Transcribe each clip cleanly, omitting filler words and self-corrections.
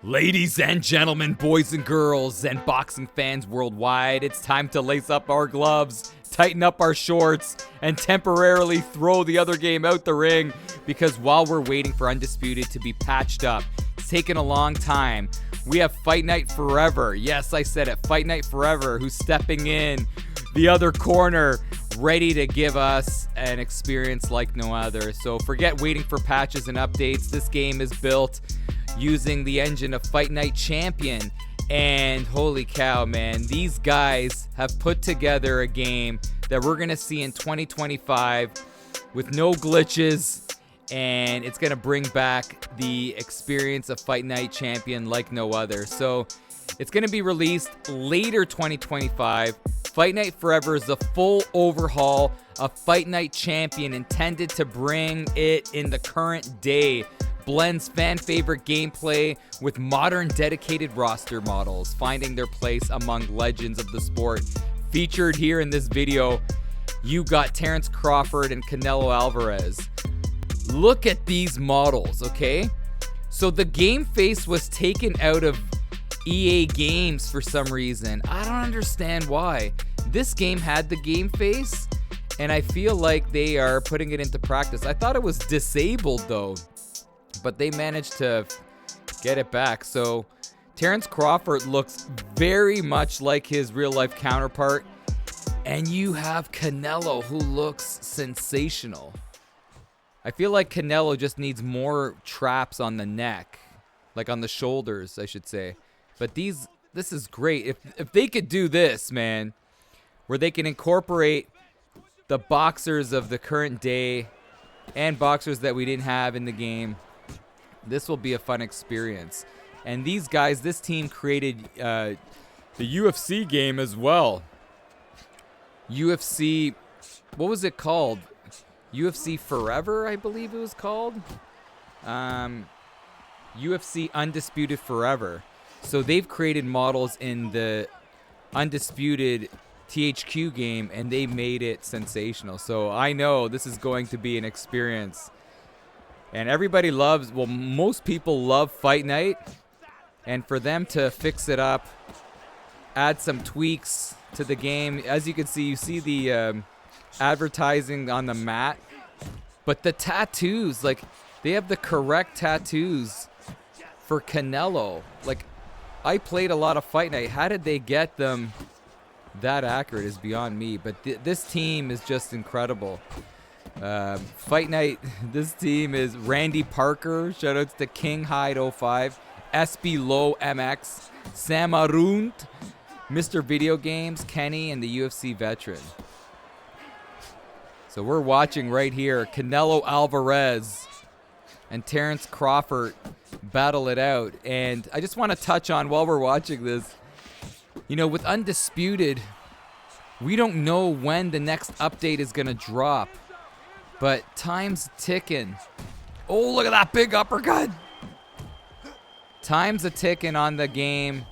Ladies and gentlemen, boys and girls, and boxing fans worldwide, it's time to lace up our gloves, tighten up our shorts, and temporarily throw the other game out the ring, because while we're waiting for Undisputed to be patched up, it's taken a long time. We have Fight Night Forever. Yes, I said it, Fight Night Forever, who's stepping in the other corner, ready to give us an experience like no other. So forget waiting for patches and updates. This game is built using the engine of Fight Night Champion, and holy cow, man, these guys have put together a game that we're gonna see in 2025 with no glitches, and it's gonna bring back the experience of Fight Night Champion like no other. So it's gonna be released later 2025. Fight Night Forever is a full overhaul of Fight Night Champion, intended to bring it in the current day. Blends fan favorite gameplay with modern dedicated roster models, finding their place among legends of the sport. Featured here in this video, you got Terence, Crawford, and Canelo Álvarez. Look at these models, okay? So the game face was taken out of EA games for some reason. I don't understand why. This game had the game face, and I feel like they are putting it into practice. I thought it was disabled though, but they managed to get it back. So Terence Crawford looks very much like his real life counterpart, and you have Canelo, who looks sensational. I feel like Canelo just needs more traps on the neck, like on the shoulders, I should say. But this is great. If they could do this, man, where they can incorporate the boxers of the current day and boxers that we didn't have in the game, this will be a fun experience. And these guys, this team created the UFC game as well. UFC, what was it called? UFC Forever, I believe it was called. UFC Undisputed Forever. So they've created models in the Undisputed THQ game, and they made it sensational. So I know this is going to be an experience. And everybody loves, well, most people love Fight Night. And for them to fix it up, add some tweaks to the game. As you can see, you see the advertising on the mat. But the tattoos, like, they have the correct tattoos for Canelo. Like, I played a lot of Fight Night. How did they get them that accurate is beyond me. But this team is just incredible. Fight Night, this team is Randy Parker, shoutouts to King Hyde 05, SbLoMx, Samaroont, Mr. Videogames, Kenny, and the UFC Veteran. So we're watching right here Canelo Álvarez and Terence Crawford battle it out. And I just want to touch on, while we're watching this, you know, with Undisputed, we don't know when the next update is going to drop. But time's ticking. Oh, look at that big uppercut. Time's a ticking on the game.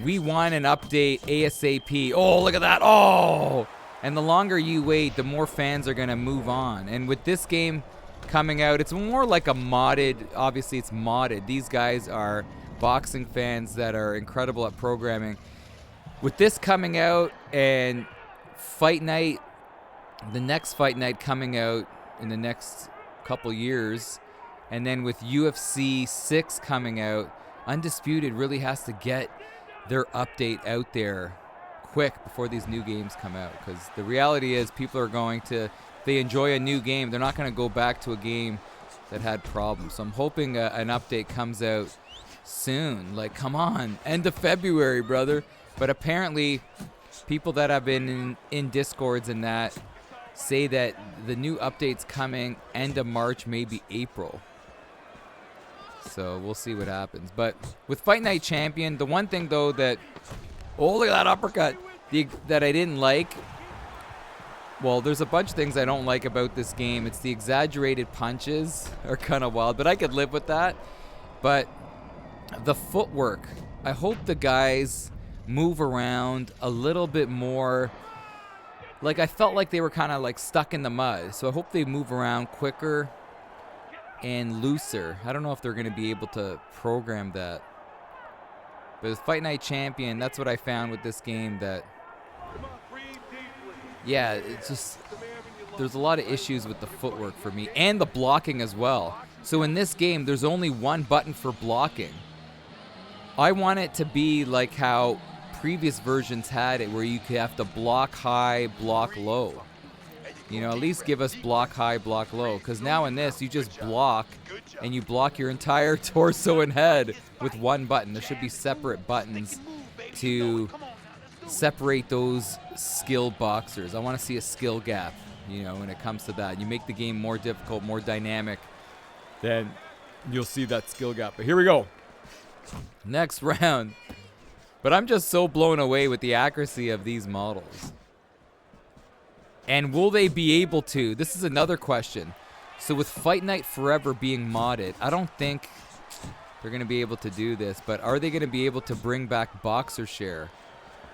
We want an update ASAP. Oh, look at that. Oh! And the longer you wait, the more fans are going to move on. And with this game coming out, it's more like a modded, obviously it's modded. These guys are boxing fans that are incredible at programming. With this coming out and Fight Night, the next Fight Night coming out in the next couple years, and then with UFC 6 coming out, Undisputed really has to get their update out there quick before these new games come out, because the reality is people are going to, if they enjoy a new game, they're not going to go back to a game that had problems. So I'm hoping an update comes out soon. Like, come on, end of February, brother. But apparently people that have been in Discords and that say that the new update's coming end of March, maybe April. So we'll see what happens. But with Fight Night Champion, the one thing though that, oh, look at that uppercut, that I didn't like, well, there's a bunch of things I don't like about this game. It's the exaggerated punches are kind of wild, but I could live with that. But the footwork, I hope the guys move around a little bit more. Like, I felt like they were kind of like stuck in the mud. So I hope they move around quicker. and looser. I don't know if they're going to be able to program that. But with Fight Night Champion, that's what I found with this game, that, yeah, it's just, there's a lot of issues with the footwork for me, and the blocking as well. So in this game, there's only one button for blocking. I want it to be like how previous versions had it, where you could have to block high, block low. You know, at least give us block high, block low. Because now in this, you just block, and you block your entire torso and head with one button. There should be separate buttons to separate those skilled boxers. I want to see a skill gap, you know, when it comes to that. You make the game more difficult, more dynamic, then you'll see that skill gap. But here we go. Next round. But I'm just so blown away with the accuracy of these models. And will they be able to? This is another question. So with Fight Night Forever being modded, I don't think they're going to be able to do this, but are they going to be able to bring back Boxer Share?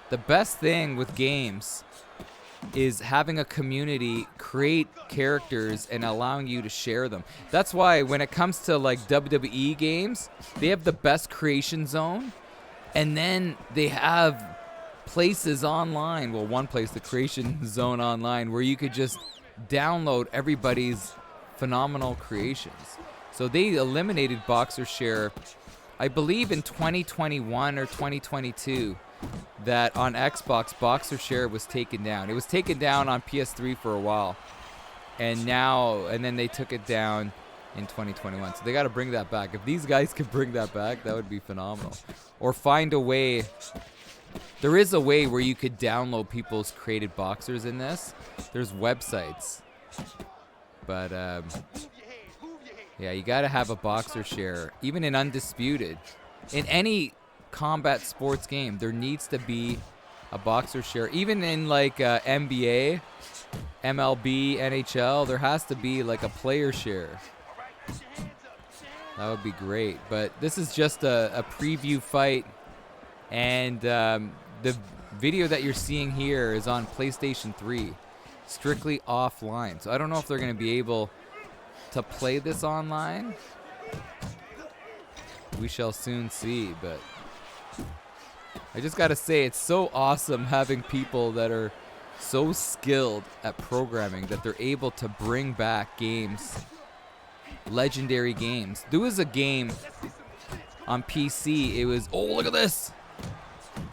The best thing with games is having a community create characters and allowing you to share them. That's why when it comes to like WWE games, they have the best creation zone, and then they have places online, well, one place, the creation zone online, where you could just download everybody's phenomenal creations. So they eliminated Boxer Share, I believe in 2021 or 2022, that on Xbox, Boxer Share was taken down. It was taken down on PS3 for a while, and then they took it down in 2021. So they got to bring that back. If these guys could bring that back, that would be phenomenal. Or find a way. There is a way where you could download people's created boxers in this. There's websites. But, yeah, you got to have a Boxer Share. Even in Undisputed. In any combat sports game, there needs to be a Boxer Share. Even in, like, NBA, MLB, NHL, there has to be, like, a player share. That would be great. But this is just a preview fight. And the video that you're seeing here is on PlayStation 3, strictly offline. So I don't know if they're going to be able to play this online. We shall soon see, but I just got to say, it's so awesome having people that are so skilled at programming that they're able to bring back games, legendary games. There was a game on PC, it was, oh, look at this!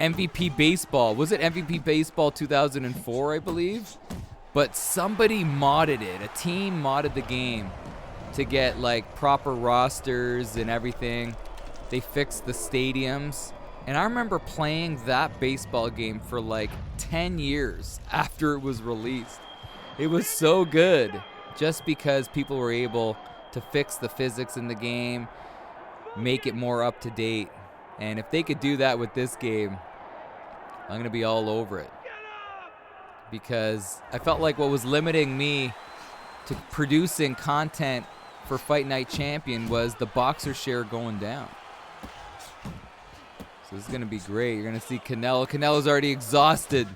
MVP Baseball. Was it MVP Baseball 2004, I believe? But somebody modded it. A team modded the game to get like proper rosters and everything. They fixed the stadiums. And I remember playing that baseball game for like 10 years after it was released. It was so good just because people were able to fix the physics in the game, make it more up to date. And if they could do that with this game, I'm going to be all over it. Because I felt like what was limiting me to producing content for Fight Night Champion was the Boxer Share going down. So this is going to be great. You're going to see Canelo. Canelo's already exhausted.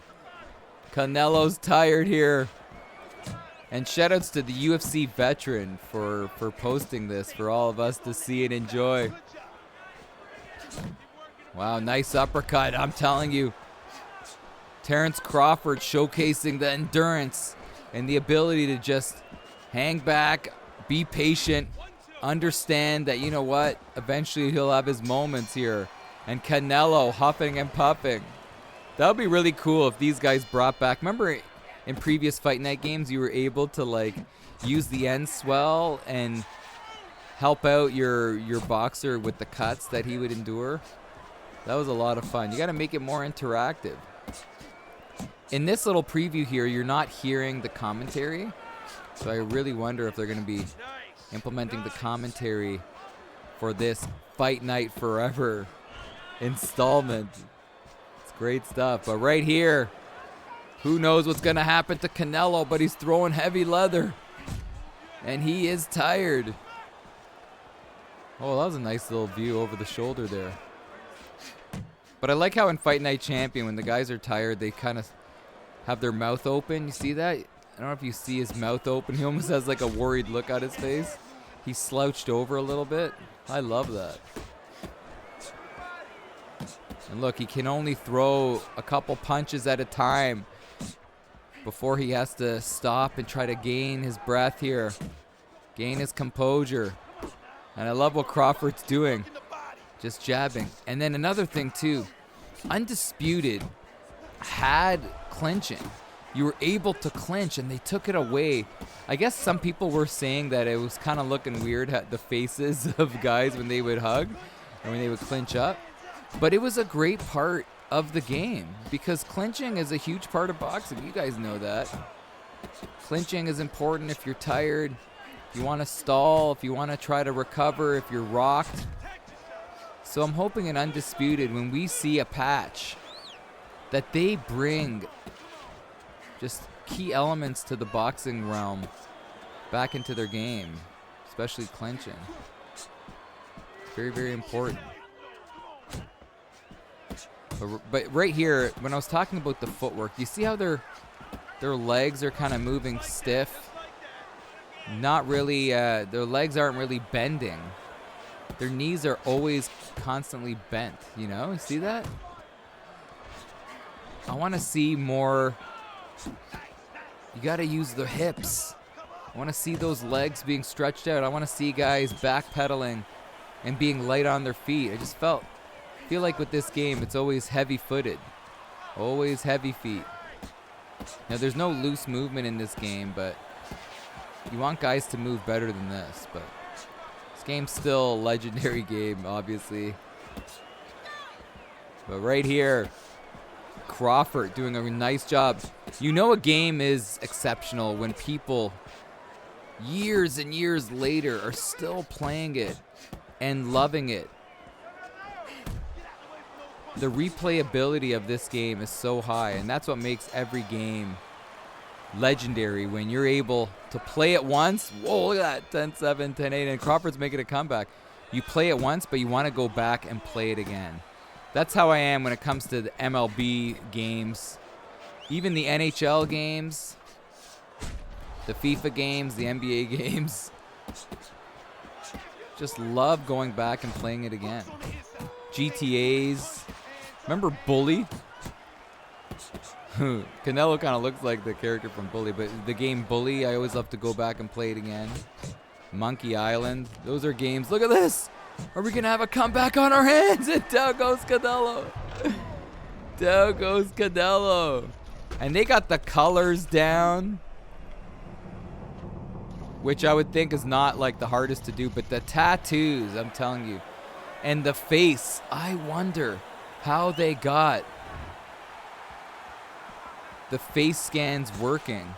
Canelo's tired here. And shoutouts to the UFC veteran for posting this for all of us to see and enjoy. Wow, nice uppercut, I'm telling you. Terence Crawford showcasing the endurance and the ability to just hang back, be patient, understand that, you know what, eventually he'll have his moments here. And Canelo huffing and puffing. That would be really cool if these guys brought back, remember in previous Fight Night games you were able to like use the end swell and help out your boxer with the cuts that he would endure? That was a lot of fun. You got to make it more interactive. In this little preview here, you're not hearing the commentary. So I really wonder if they're going to be implementing the commentary for this Fight Night Forever installment. It's great stuff. But right here, who knows what's going to happen to Canelo, but he's throwing heavy leather. And he is tired. Oh, that was a nice little view over the shoulder there. But I like how in Fight Night Champion, when the guys are tired, they kind of have their mouth open. You see that? I don't know if you see his mouth open. He almost has like a worried look on his face. He slouched over a little bit. I love that. And look, he can only throw a couple punches at a time before he has to stop and try to gain his breath here. Gain his composure. And I love what Crawford's doing. Just jabbing. And then another thing too. Undisputed had clinching. You were able to clinch and they took it away. I guess some people were saying that it was kind of looking weird at the faces of guys when they would hug or when they would clinch up. But it was a great part of the game because clinching is a huge part of boxing. You guys know that. Clinching is important if you're tired, if you want to stall, if you want to try to recover, if you're rocked. So I'm hoping in Undisputed, when we see a patch, that they bring just key elements to the boxing realm back into their game, especially clinching. It's very, very important. But right here, when I was talking about the footwork, you see how their legs are kind of moving stiff? Not really, their legs aren't really bending. Their knees are always constantly bent, you know? You see that? I want to see more. You got to use the hips. I want to see those legs being stretched out. I want to see guys backpedaling and being light on their feet. I just feel like with this game, it's always heavy-footed. Always heavy feet. Now, there's no loose movement in this game, but you want guys to move better than this. But this game's still a legendary game, obviously. But right here, Crawford doing a nice job. You know a game is exceptional when people years and years later are still playing it and loving it. The replayability of this game is so high, and that's what makes every game legendary when you're able to play it once. Whoa, look at that, 10-7, 10-8, and Crawford's making a comeback. You play it once, but you want to go back and play it again. That's how I am when it comes to the MLB games. Even the NHL games, the FIFA games, the NBA games. Just love going back and playing it again. GTAs. Remember Bully? Canelo kind of looks like the character from Bully, but the game Bully, I always love to go back and play it again. Monkey Island. Those are games. Look at this. Are we going to have a comeback on our hands? And down goes Canelo. Down goes Canelo. And they got the colors down, which I would think is not like the hardest to do, but the tattoos, I'm telling you. And the face, I wonder how they got the face scans working.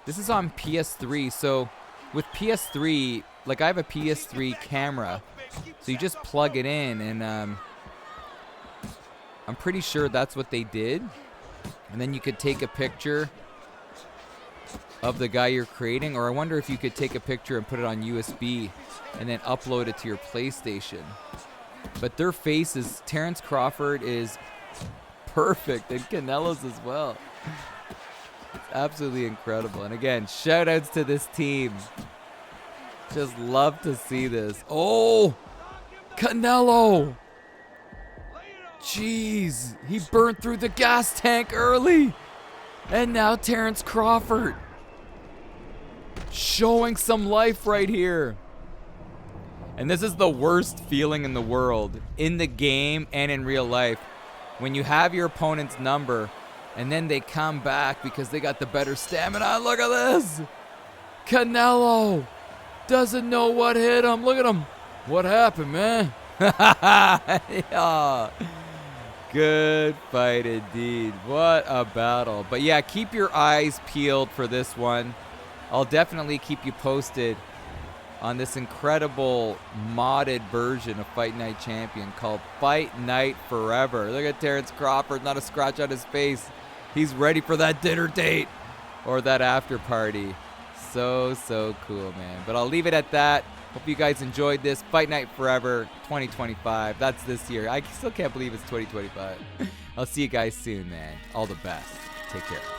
This is on PS3, so with PS3, like I have a PS3 camera, so you just plug it in, and I'm pretty sure that's what they did. And then you could take a picture of the guy you're creating, or I wonder if you could take a picture and put it on USB and then upload it to your PlayStation. But their faces, Terence Crawford is perfect, and Canelo's as well. It's absolutely incredible. And again, shout outs to this team. Just love to see this. Oh, Canelo. Jeez, he burnt through the gas tank early. And now Terence Crawford showing some life right here. And this is the worst feeling in the world, in the game and in real life, when you have your opponent's number and then they come back because they got the better stamina. Look at this. Canelo doesn't know what hit him. Look at him. What happened, man? Yeah. Good fight indeed. What a battle. But yeah, keep your eyes peeled for this one. I'll definitely keep you posted on this incredible modded version of Fight Night Champion called Fight Night Forever. Look at Terence Crawford, not a scratch on his face. He's ready for that dinner date or that after party. So cool, man. But I'll leave it at that. Hope you guys enjoyed this. Fight Night Forever 2025. That's this year. I still can't believe it's 2025. I'll see you guys soon, man. All the best. Take care.